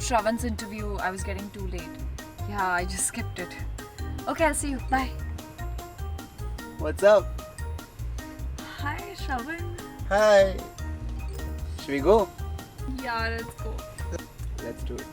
Shravan's interview. I was getting too late. Yeah, I just skipped it. Okay, I'll see you. Bye. What's up? Hi, Shravan. Hi. Should we go? Yeah, let's go. Let's do it.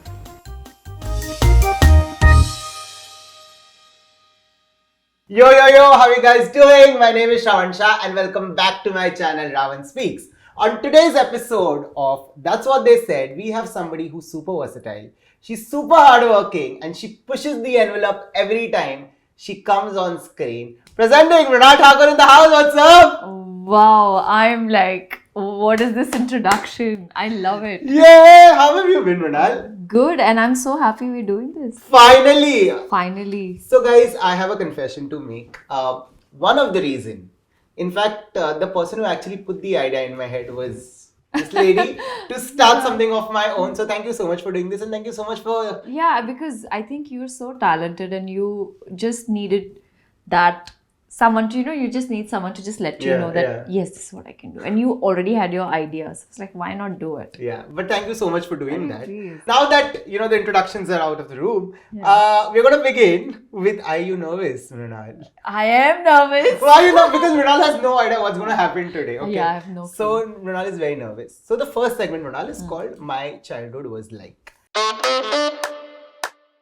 Yo, how are you guys doing? My name is Shravan Shah and welcome back to my channel Ravanspeaks. On today's episode of That's What They Said, we have somebody who's super versatile. She's super hardworking and she pushes the envelope every time she comes on screen. Presenting Mrunal Thakur in the house, what's up? Wow, I'm like, what is this introduction? I love it. Yeah, how have you been, Mrunal? Good, and I'm so happy we're doing this. Finally! So guys, I have a confession to make. One of the reason, in fact, the person who actually put the idea in my head was this lady to start something of my own. So thank you so much for doing this and thank you so much for... Yeah, because I think you're so talented and you just needed that someone to, you just need someone to just let you know that, yes, this is what I can do. And you already had your ideas. It's like, why not do it? Yeah, but thank you so much for doing that. Please. Now that, the introductions are out of the room, we're going to begin with Are You Nervous, Mrunal? I am nervous. Why are you nervous? Because Mrunal has no idea what's going to happen today. Okay? Yeah, I have no clue. So Mrunal is very nervous. So the first segment, Mrunal, is called My Childhood Was Like.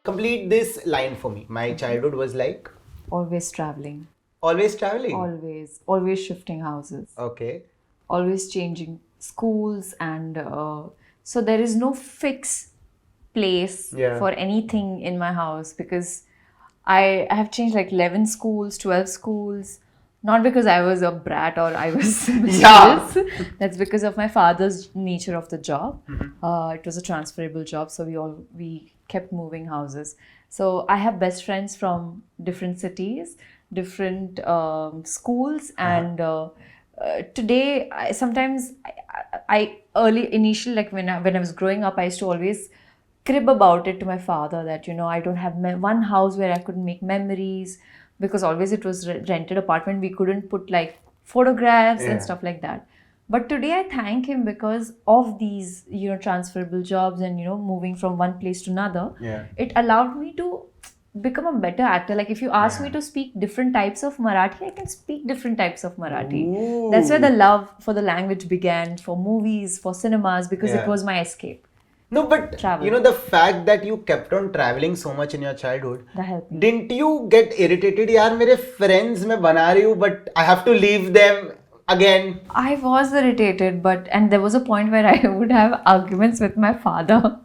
Complete this line for me. My childhood was like... Always traveling. Always traveling? Always shifting houses. Okay. Always changing schools and so there is no fixed place for anything in my house because I have changed like 11 schools, 12 schools. Not because I was a brat or I was mischievous. That's because of my father's nature of the job. It was a transferable job, so we kept moving houses. So I have best friends from different cities, different schools, and today initially like when I was growing up, I used to always crib about it to my father that I don't have one house where I could make memories because always it was rented apartment. We couldn't put like photographs and stuff like that. But today I thank him because of these transferable jobs and moving from one place to another. It allowed me to become a better actor. Like if you ask me to speak different types of Marathi, I can speak different types of Marathi. Ooh. That's where the love for the language began, for movies, for cinemas, because it was my escape. No, but Travel. The fact that you kept on traveling so much in your childhood, that helped me. Didn't you get irritated? Yaar, mere friends मैं बना रही हूँ, but I have to leave them again. I was irritated, and there was a point where I would have arguments with my father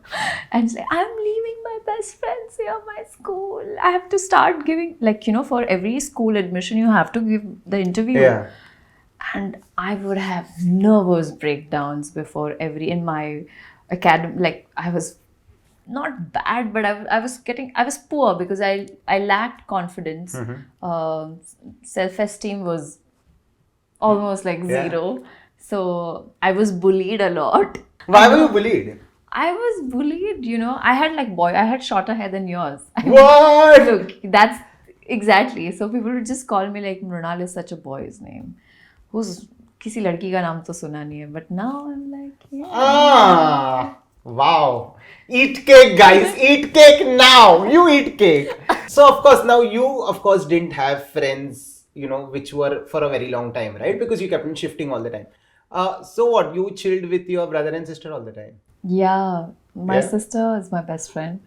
and say, I'm leaving my best friends here, my school. I have to start giving, for every school admission, you have to give the interview. Yeah. And I would have nervous breakdowns before in my academy. Like I was not bad, but I was poor because I lacked confidence. Self-esteem was almost like zero. So I was bullied a lot. Why were you bullied? I was bullied, I had shorter hair than yours. What? Look, that's exactly. So people would just call me like Mrunal is such a boy's name. Who's किसी लड़की का नाम तो सुना नहीं है. But now I'm like, wow. Eat cake, guys. Eat cake now. You eat cake. So of course, now you didn't have friends, which were for a very long time, right? Because you kept on shifting all the time. So what? You chilled with your brother and sister all the time? Yeah. My sister is my best friend.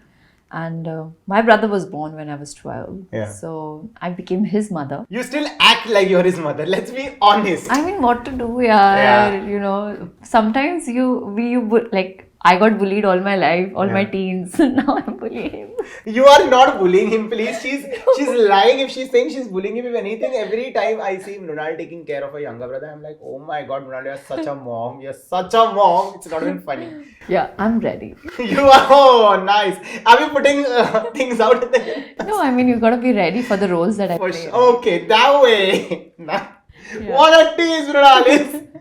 And my brother was born when I was 12. Yeah. So I became his mother. You still act like you're his mother. Let's be honest. I mean, what to do, sometimes I got bullied all my life, all my teens. Now I'm bullying him. You are not bullying him, please. She's lying if she's saying she's bullying him. If anything, every time I see Mrunal taking care of a younger brother, I'm like, oh my God, Mrunal, you're such a mom. You're such a mom. It's not even funny. Yeah, I'm ready. You are, oh, nice. Are you putting things out there? No, I mean, you got to be ready for the roles that I play. Okay, that way. What a tease, Mrunal.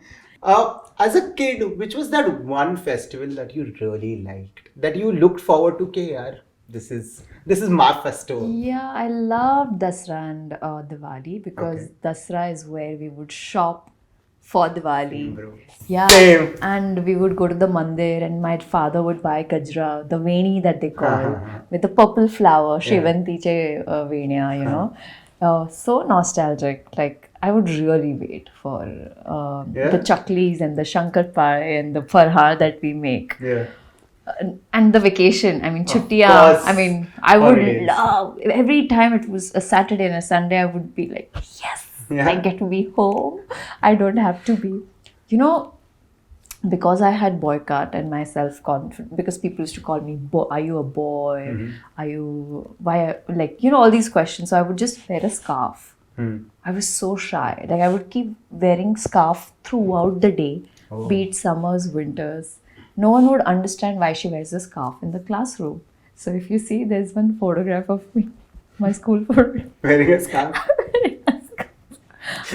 As a kid, which was that one festival that you really liked? That you looked forward to, okay, yaar, this is my festival. Yeah, I loved Dasra and Diwali because Dasra is where we would shop for Diwali. Bro. Yeah, Same. and we would go to the mandir, and my father would buy gajra, the veni that they call, with the purple flower, Shrivantiche venia, you know. So nostalgic. Like, I would really wait for the chaklis and the shankar pie and the farhar that we make. Yeah. And the vacation, I mean, chuttiya. course. I mean, I would Holidays. love every time it was a Saturday and a Sunday. I would be like, yes, Yeah. I get to be home. I don't have to be, you know, because I had boycott and my self confidence. Because people used to call me, "Are you a boy? Are you why?" Like, you know, all these questions. So I would just wear a scarf. I was so shy. Like, I would keep wearing scarf throughout the day, be it summers, winters. No one would understand why she wears a scarf in the classroom. So if you see, there's one photograph of me, my school photo. Wearing a scarf.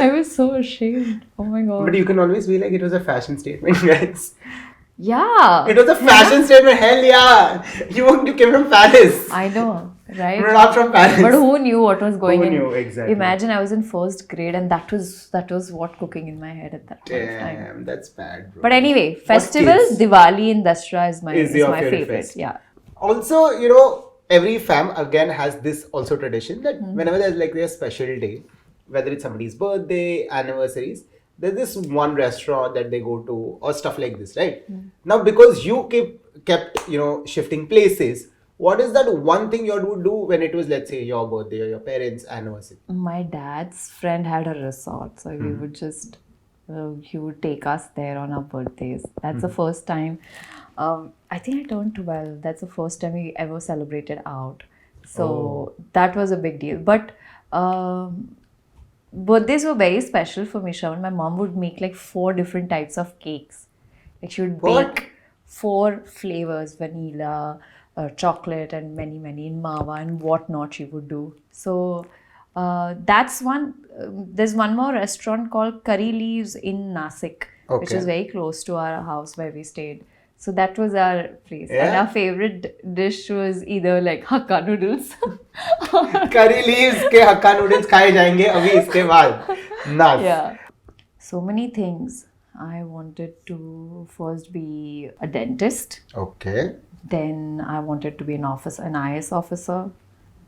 I was so ashamed. Oh my god. But you can always be like, it was a fashion statement, guys. Yeah. It was a fashion statement. Hell yeah. You came from Paris. I know, right? You're not from Paris. But who knew what was going Who in? knew, exactly. Imagine I was in first grade, and that was what cooking in my head at that point of time. Damn, that's bad, bro. But anyway, festivals, kids? Diwali and Dasra is my Your favorite. fest. Yeah. Also, you know, every fam again has this also tradition that whenever there's like a special day, whether it's somebody's birthday, anniversaries, there's this one restaurant that they go to or stuff like this, right? Now, because you kept, you know, shifting places, what is that one thing you would do when it was, let's say, your birthday or your parents' anniversary? My dad's friend had a resort, so we would just he would take us there on our birthdays. That's the first time. I think I turned 12. That's the first time we ever celebrated out. So that was a big deal. But birthdays were very special for me, Shravan. My mom would make like 4 different types of cakes. Like, she would bake 4 flavors: vanilla, chocolate, and many in mawa and whatnot she would do. So that's one. There's one more restaurant called Curry Leaves in Nasik, which is very close to our house where we stayed. So that was our place. Yeah. And our favorite dish was either like Hakka noodles. Curry leaves के हक्का noodles खाए जाएंगे अभी इसके बाद. Nice. Yeah. So many things. I wanted to first be a dentist. Okay. Then I wanted to be an IS officer.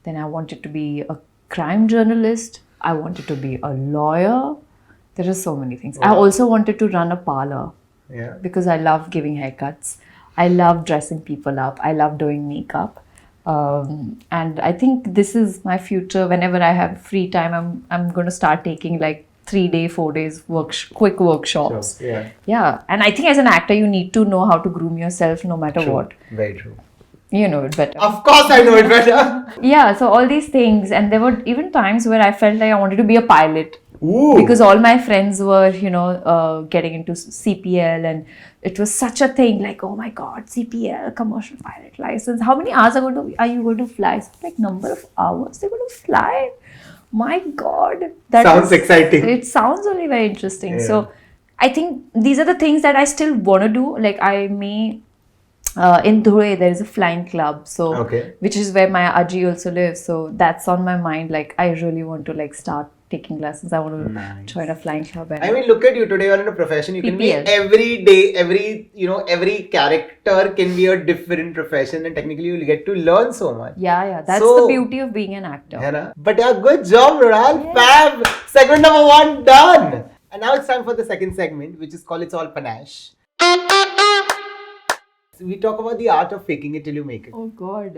Then I wanted to be a crime journalist. I wanted to be a lawyer. There are so many things. I also wanted to run a parlor. Yeah. Because I love giving haircuts. I love dressing people up. I love doing makeup. And I think this is my future. Whenever I have free time, I'm going to start taking like 3 day, 4 days quick workshops. Sure. Yeah. And I think as an actor, you need to know how to groom yourself no matter what. Very true. You know it better. Of course I know it better. Yeah, so all these things. And there were even times where I felt like I wanted to be a pilot. Ooh. Because all my friends were, you know, getting into CPL, and it was such a thing. Like, oh my God, CPL, commercial pilot license. How many hours are you going to fly? So, like, number of hours they're going to fly. My God, Sounds exciting. It sounds only very interesting. Yeah. So, I think these are the things that I still want to do. Like, I may. In Dhule, there is a flying club, so which is where my Aji also lives. So that's on my mind. Like, I really want to like start taking lessons. I want to join a flying club. And I mean, look at you today. You're in a profession. You can be PPL. every day, every character can be a different profession, and technically you'll get to learn so much. Yeah. That's the beauty of being an actor. Yeah, but yeah, good job, Mrunal. Fab. Segment number 1 done. And now it's time for the second segment, which is called It's All Panache. So we talk about the art of faking it till you make it. Oh God.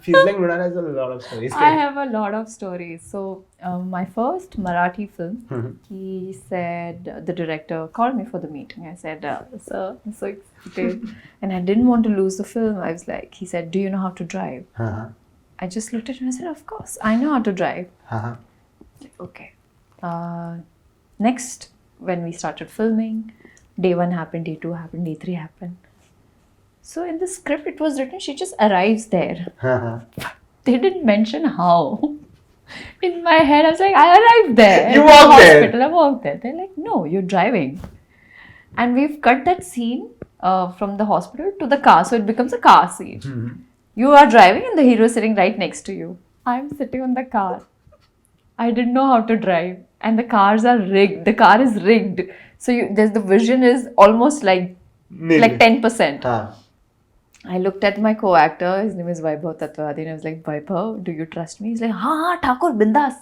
Feels like Mrunal has a lot of stories. I have a lot of stories. So my first Marathi film, he said, the director called me for the meeting. I said, sir, I'm so excited. And I didn't want to lose the film. I was like, he said, do you know how to drive? I just looked at him and I said, of course, I know how to drive. Okay. Next, when we started filming, day 1 happened, day 2 happened, day 3 happened. So in the script, it was written, she just arrives there. They didn't mention how. In my head, I was like, I arrived there. You walked there. Hospital, I walked there. They're like, no, you're driving. And we've cut that scene from the hospital to the car. So it becomes a car scene. You are driving and the hero is sitting right next to you. I'm sitting on the car. I didn't know how to drive. And the cars are rigged. The car is rigged. So the vision is almost like 10%. I looked at my co-actor, his name is Vaibhav Tatwadi, and I was like, Vaibhav, do you trust me? He's like, हाँ Thakur, bindas.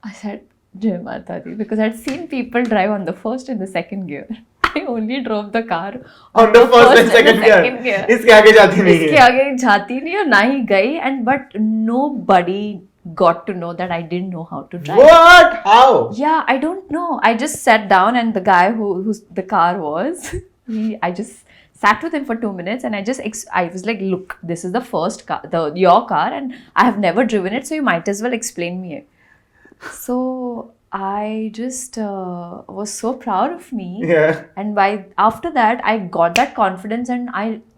I said, Jai Mata Di, because I'd seen people drive on the first and the second gear. I only drove the car on the first and second gear. इसके आगे जाती नहीं है. इसके आगे जाती नहीं और ना ही गई, and but nobody got to know that I didn't know how to drive. What? How? Yeah, I don't know. I just sat down, and the guy who's the car was, I just sat with him for 2 minutes, and I was like, look, this is the first car, your car, and I have never driven it, so you might as well explain me. So I just was so proud of me. Yeah. And after that, I got that confidence, and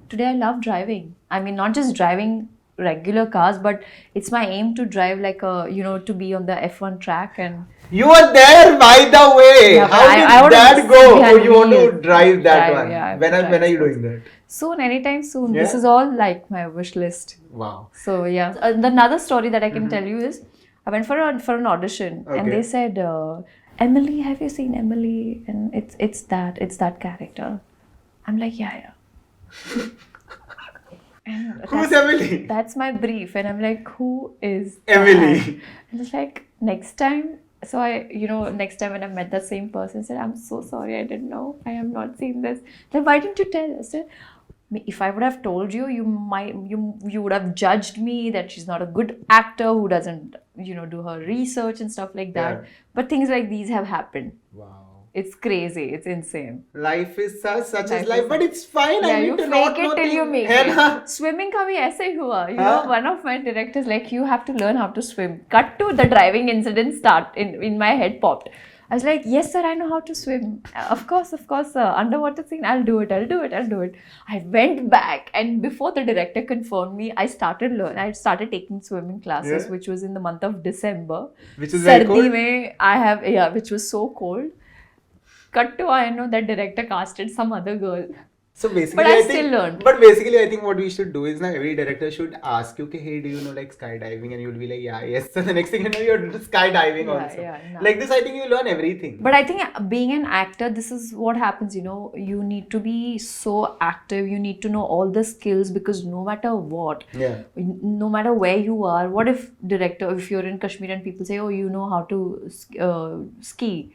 today I love driving. I mean, not just driving regular cars, but it's my aim to drive like to be on the F1 track. And you were there, by the way. Yeah, how did that go? Oh, you want to drive that one? Yeah, when are you doing that? Soon, anytime soon. Yeah? This is all like my wish list. Wow. So yeah, another story that I can tell you is, I went for an audition, and they said, Emily, have you seen Emily? And it's that character. I'm like, yeah. And who's Emily? That's my brief, and I'm like, who is Emily? That? And it's like, next time. So next time when I met the same person, I said, I'm so sorry, I didn't know. I have not seen this. Then why didn't you tell us? If I would have told you, you would have judged me that she's not a good actor who doesn't do her research and stuff like that. Yeah. But things like these have happened. Wow. It's crazy. It's insane. Life is such as life, but it's fine. Yeah, I you fake it till you make it. Swimming ka bhi aise hi hua. One of my directors like, you have to learn how to swim. Cut to the driving incident start in my head popped. I was like, yes, sir, I know how to swim. Of course, sir. Underwater scene, I'll do it. I went back, and before the director confirmed me, I started taking swimming classes, which was in the month of December. Which is very cold. Which was so cold. Cut to, I know that director casted some other girl. So basically, but I still learned. But basically, I think what we should do is now every director should ask you, okay, hey, do you know like skydiving? And you'll be like, yeah, yes. So the next thing you know, you're skydiving also. No. Like this, I think you learn everything. But I think being an actor, this is what happens, you need to be so active. You need to know all the skills, because no matter what, no matter where you are, what if you're in Kashmir and people say, oh, you know how to ski.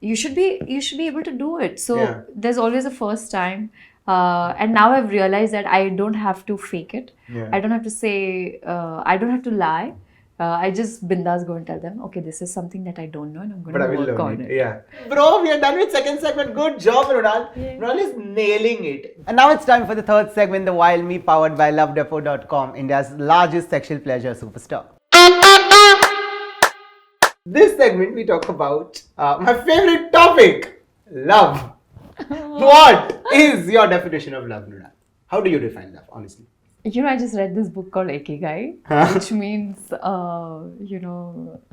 You should be able to do it. So there's always a first time. And now I've realized that I don't have to fake it. Yeah. I don't have to say, I don't have to lie. I just bindas go and tell them, okay, this is something that I don't know and I'm going to work on it. Yeah. Bro, we are done with second segment. Good job, Mrunal. Yeah. Mrunal is nailing it. And now it's time for the third segment, The Wild Me, powered by lovedepot.com, India's largest sexual pleasure superstar. This segment we talk about my favorite topic, love. What is your definition of love, Mrunal? How do you define love, honestly? I just read this book called Ikigai, which means,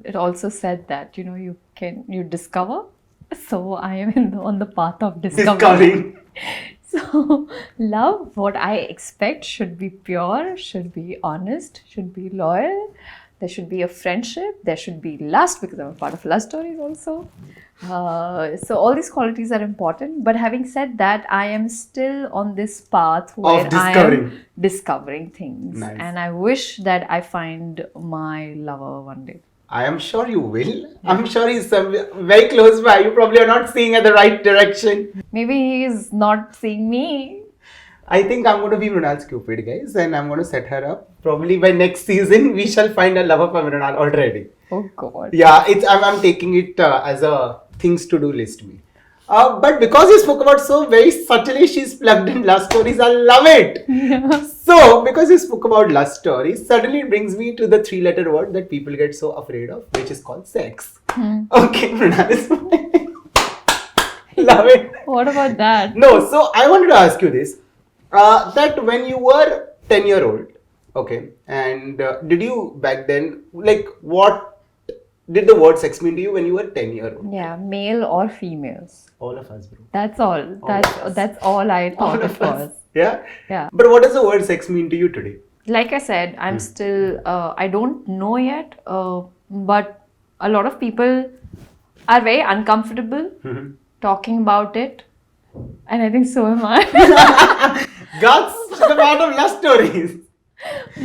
it also said that, you discover. So I am on the path of discovering. So love, what I expect, should be pure, should be honest, should be loyal. There should be a friendship, there should be lust, because I'm a part of lust stories also. So all these qualities are important. But having said that, I am still on this path where I am discovering things. Nice. And I wish that I find my lover one day. I am sure you will. Yeah. I'm sure he's very close by. You probably are not seeing at the right direction. Maybe he is not seeing me. I think I'm going to be Mrunal's Cupid, guys, and I'm going to set her up. Probably by next season, we shall find a lover for Mrunal already. Oh God. Yeah, I'm taking it as a things to do list. But because you spoke about so very subtly, she's plugged in love stories. I love it. Yeah. So because you spoke about love stories, suddenly it brings me to the 3-letter word that people get so afraid of, which is called sex. Okay, Mrunal is love it. What about that? No, so I wanted to ask you this. That when you were 10-year-old, okay, and did you back then, like, what did the word sex mean to you when you were 10-year-old? Yeah, male or females. All of us, bro. That's all. That's all I thought it was. Yeah? Yeah. But what does the word sex mean to you today? Like I said, I'm still, I don't know yet, but a lot of people are very uncomfortable talking about it, and I think so am I. Guts is a part of love stories.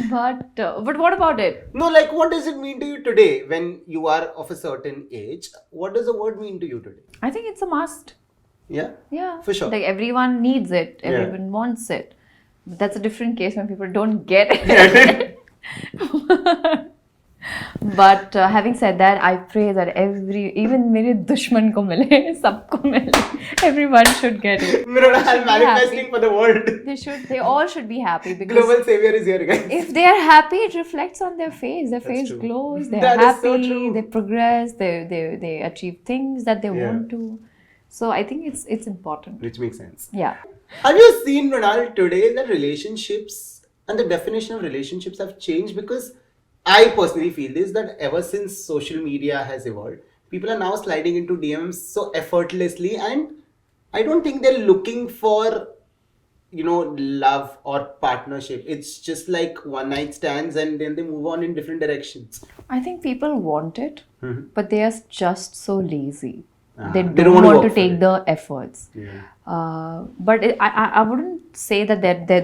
But what about it? No, like what does it mean to you today when you are of a certain age? What does the word mean to you today? I think it's a must. Yeah? Yeah, For sure. Like everyone needs it, Yeah. everyone wants it. But that's a different case when people don't get it. Yeah. But having said that, I pray that even मेरे दुश्मन को मिले, सबको मिले, everyone should get it. Mrunal Should be manifesting happy. for the world. They all should be happy because Global savior is here, guys. if they are happy, it reflects on their face. Their That's face true. glows. They're That is so happy. true. They progress. They achieve things that they Yeah. want to. So I think it's important. Which makes sense. Yeah. Have you seen, Mrunal, today that relationships and the definition of relationships have changed? Because I personally feel this, that ever since social media has evolved, people are now sliding into DMs so effortlessly, and I don't think they're looking for, love or partnership. It's just like one night stands and then they move on in different directions. I think people want it, Mhm. but they are just so lazy. They They don't don't wanna want to work for take it. the efforts. Yeah. But I wouldn't say that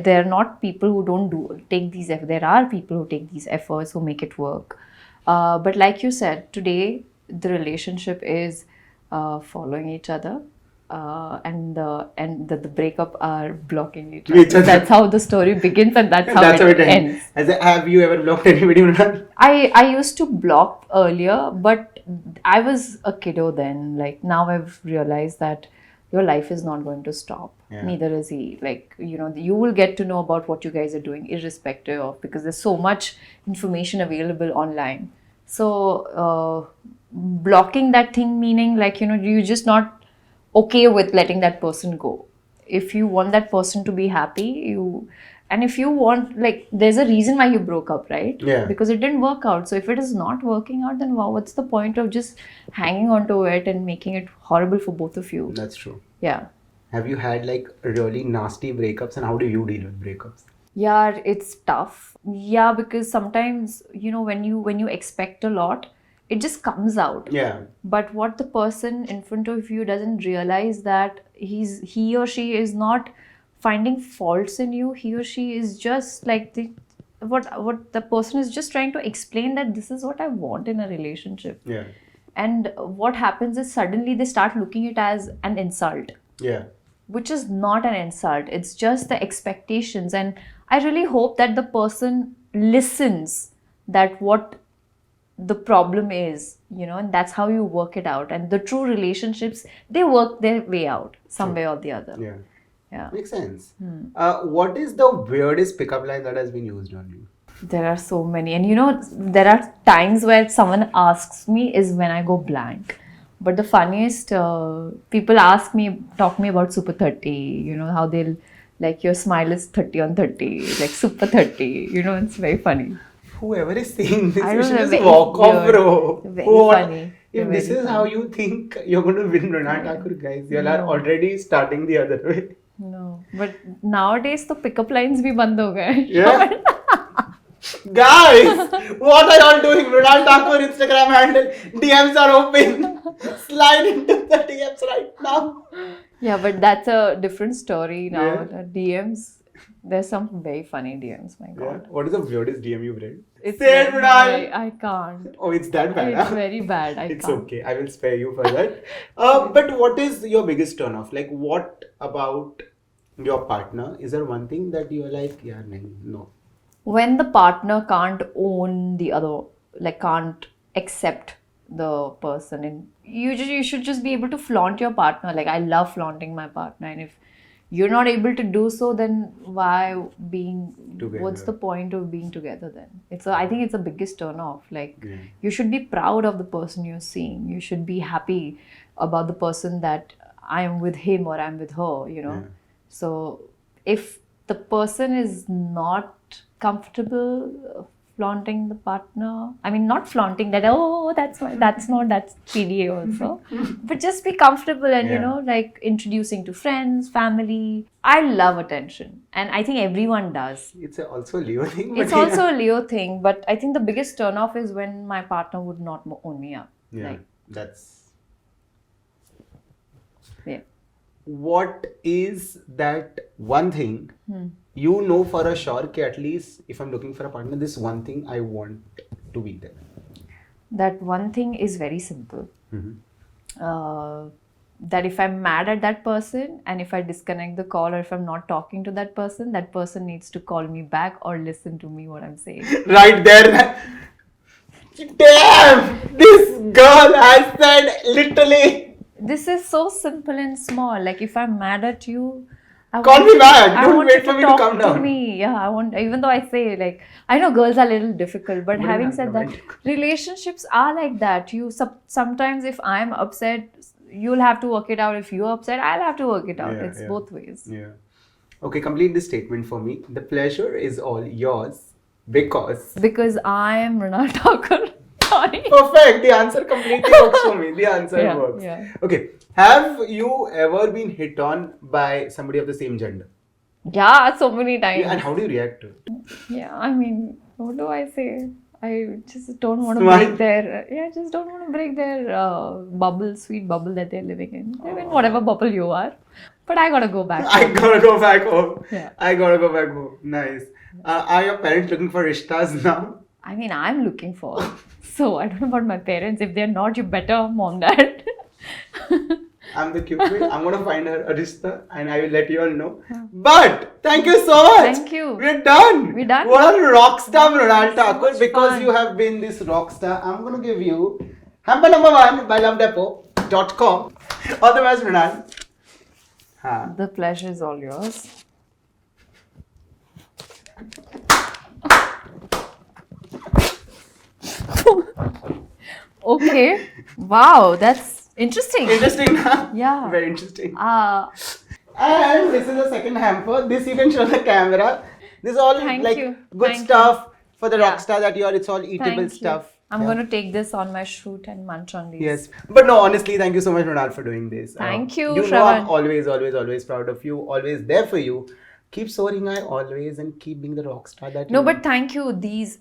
there are not people who don't take these efforts. There are people who take these efforts, who make it work. But like you said, today the relationship is following each other, and the breakup are blocking each other. That's how the story begins, and that's how it ends. Have you ever blocked anybody, Mrunal? I used to block earlier, but I was a kiddo then. Like now I've realized that your life is not going to stop. Yeah. Neither is he. Like, you will get to know about what you guys are doing irrespective of, because there's so much information available online. So blocking that thing, meaning like, you're just not okay with letting that person go. If you want that person to be happy, and if you want, like, there's a reason why you broke up, right? Yeah. Because it didn't work out. So if it is not working out, then wow, what's the point of just hanging on to it and making it horrible for both of you? That's true. Yeah. Have you had like really nasty breakups, and how do you deal with breakups? Yeah, it's tough. Yeah, because sometimes, when you expect a lot, it just comes out. Yeah. But what the person in front of you doesn't realize that he or she is not finding faults in you. He or she is just like what the person is just trying to explain, that this is what I want in a relationship. Yeah. And what happens is suddenly they start looking it as an insult, Yeah. which is not an insult. It's just the expectations. And I really hope that the person listens that what the problem is, and that's how you work it out. And the true relationships, they work their way out some way or the other. Yeah. Yeah. Makes sense. What is the weirdest pickup line that has been used on you? There are so many. And there are times where someone asks me is when I go blank. But the funniest, people talk me about Super 30, how they'll, like, your smile is 30 on 30, like Super 30, it's very funny. Whoever is saying this, I you don't should know, just very walk off, weird. bro. Very What? funny. If Very this is funny. how you think you're going to win Mrunal Thakur, guys, you all are No. already starting the other way. No. But nowadays, the pickup lines bhi band ho gaye. Yeah. Guys, what are y'all doing? Mrunal Thakur Instagram handle, DMs are open. Slide into the DMs right now. Yeah, but that's a different story now. Yeah. The DMs, there's some very funny DMs, my Yeah. God. What is the weirdest DM you've read? It's Say it, Mrunal. I can't. Oh, it's that bad. It's huh? very bad. I It's can't. okay. I will spare you for that. But what is your biggest turnoff? Like, what about your partner? Is there one thing that you are like, yeah, no? When the partner can't own the other, like can't accept the person, and you should just be able to flaunt your partner. Like, I love flaunting my partner, and if you're not able to do so, then why being Together. what's the point of being together then? I think it's the biggest turn off. Like, Yeah. you should be proud of the person you're seeing. You should be happy about the person that I am with him or I'm with her, Yeah. So if the person is not comfortable flaunting the partner, I mean, not flaunting that, that's PDA also, but just be comfortable and, Yeah. like introducing to friends, family. I love attention, and I think everyone does. It's also a Leo thing. It's but also a Leo thing, but I think the biggest turnoff is when my partner would not own me up. yeah, Like, that's Yeah. What is that one thing you know for a sure that at least if I'm looking for a partner, this one thing I want to be there? That one thing is very simple. Mm-hmm. That if I'm mad at that person and if I disconnect the call or if I'm not talking to that person needs to call me back or listen to me what I'm saying. Right there. Damn! This girl has said literally. This is so simple and small. Like if I'm mad at you, Call me back. I Don't want wait you for to me to talk come down. me. Yeah, I want. Even though I say like I know girls are a little difficult, but But having yeah, said that, romantic. relationships are like that. Sometimes if I'm upset, you'll have to work it out. If you're upset, I'll have to work it out. It's both ways. Yeah. Okay, complete this statement for me. The pleasure is all yours because I am Mrunal Thakur. Sorry. perfect. The answer completely works for me. The answer Yeah, works. yeah. Okay. Have you ever been hit on by somebody of the same gender? Yeah, so many times. And how do you react to it? Yeah, I mean, what do I say? I just don't want to Smile. break their, just don't want to break their bubble, sweet bubble that they're living in. Live in whatever bubble you are. But I gotta go back. I gotta go back home. Yeah. I gotta go back home. Nice. Are your parents looking for rishtas now? I mean, I'm looking for. So I don't know about my parents. If they're not, you better, mom, dad. I'm the cupid. I'm gonna find her a rishta and I will let you all know. But thank you so much. Thank you. We're done. We're done? What a rock star, Mrunal So Thakur. much Because fun. you have been this rock star, I'm gonna give you hamper number 1 by lovedepot.com. All the best, Mrunal. Haan. The pleasure is all yours. Okay. Wow, that's interesting. Interesting, huh? Yeah. Very interesting. And this is the second hamper. This you can show the camera. This is all Thank like you. good Thank stuff for the Yeah. rock star that you are. It's all eatable Thank stuff. you. I'm Yeah. going to take this on my shoot and munch on these. Yes, but no, honestly, thank you so much, Mrunal, for doing this. Thank you, You know, I'm Shravan. always proud of you. Always there for you. Keep soaring high always, and keep being the rock star that No, you but thank you. This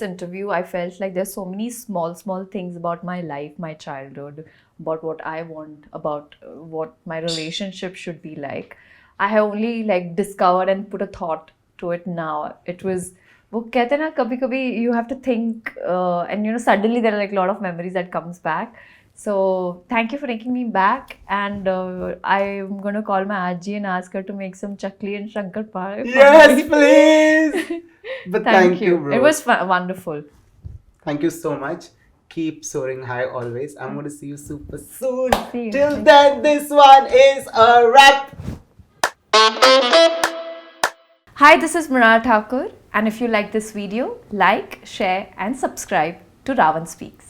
interview, I felt like there's so many small things about my life, my childhood, about what I want, about what my relationship should be like. I have only like discovered and put a thought to it now. It was, वो कहते हैं ना कभी you have to think and suddenly there are like a lot of memories that comes back. So thank you for taking me back, and I'm gonna call my Aji and ask her to make some chakli and shankar pahad. Yes, please. But thank you, bro. It was wonderful. Thank you so much. Keep soaring high always. I'm going to see you super soon. See you. Till then, this one is a wrap. Hi, this is Mrunal Thakur, and if you like this video, like, share and subscribe to Ravanspeaks.